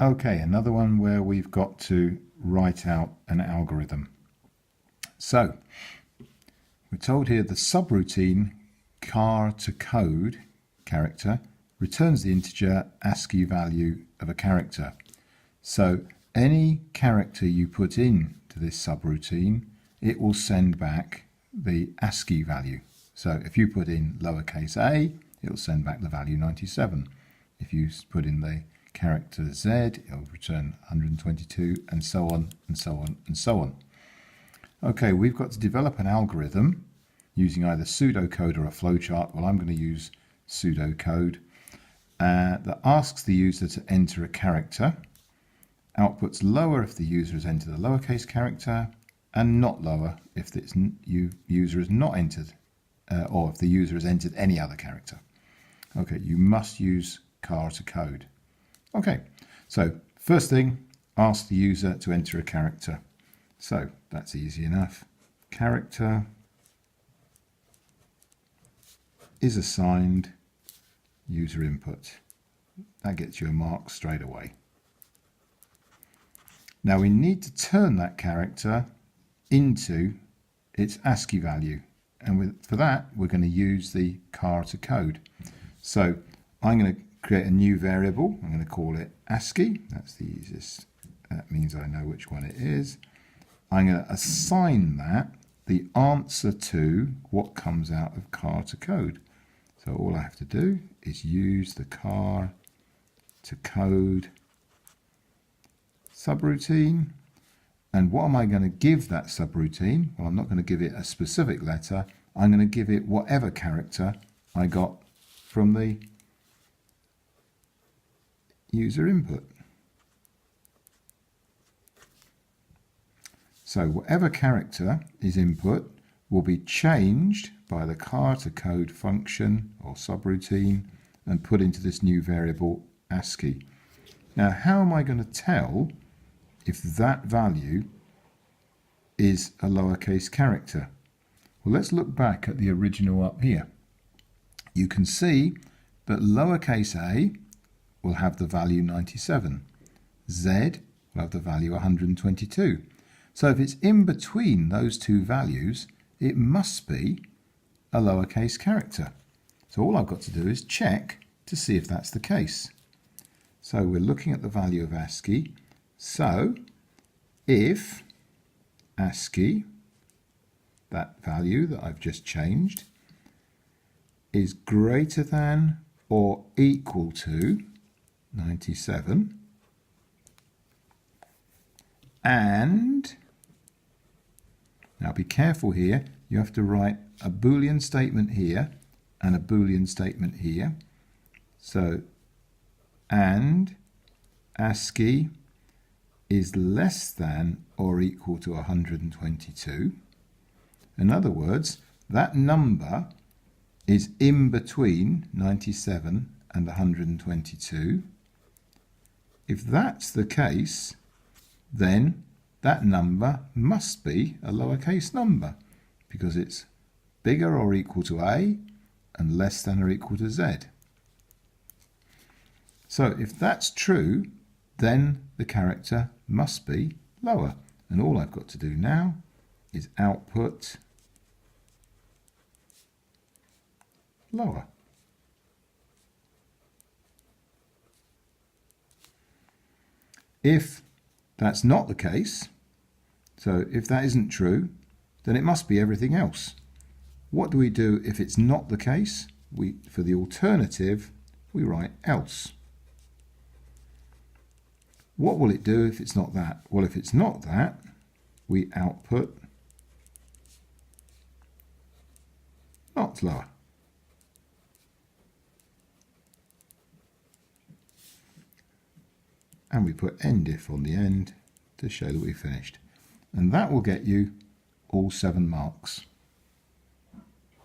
Okay, another one where we've got to write out an algorithm. So, we're told here the subroutine car to code character returns the integer ASCII value of a character. So, any character you put in to this subroutine, it will send back the ASCII value. So, if you put in lowercase a, it will send back the value 97. If you put in the character Z, it will return 122, and so on, and so on, and so on. Okay, we've got to develop an algorithm using either pseudocode or a flowchart. Well, I'm going to use pseudocode that asks the user to enter a character, outputs lower if the user has entered a lowercase character, and not lower if the user has not entered, or if the user has entered any other character. Okay, you must use car to code. Okay, so first thing, ask the user to enter a character. So that's easy enough. Character is assigned user input. That gets you a mark straight away. Now we need to turn that character into its ASCII value. And for that, we're going to use the car to code. So I'm going to create a new variable. I'm going to call it ASCII. That's the easiest. That means I know which one it is. I'm going to assign that the answer to what comes out of car to code. So all I have to do is use the car to code subroutine. And what am I going to give that subroutine? Well, I'm not going to give it a specific letter. I'm going to give it whatever character I got from the user input. So whatever character is input will be changed by the car to code function or subroutine and put into this new variable ASCII. Now, how am I going to tell if that value is a lowercase character? Well, let's look back at the original up here. You can see that lowercase a will have the value 97. Z will have the value 122. So if it's in between those two values, it must be a lowercase character. So all I've got to do is check to see if that's the case. So we're looking at the value of ASCII. So if ASCII, that value that I've just changed, is greater than or equal to 97, and now be careful here, you have to write a Boolean statement here and a Boolean statement here. So, and ASCII is less than or equal to 122. In other words, that number is in between 97 and 122. If that's the case, then that number must be a lowercase number because it's bigger or equal to A and less than or equal to Z. So if that's true, then the character must be lower. And all I've got to do now is output lower. If that's not the case, so if that isn't true, then it must be everything else. What do we do if it's not the case? For the alternative, we write else. What will it do if it's not that? Well, if it's not that, we output not lower. And we put end if on the end to show that we finished. And that will get you all 7 marks.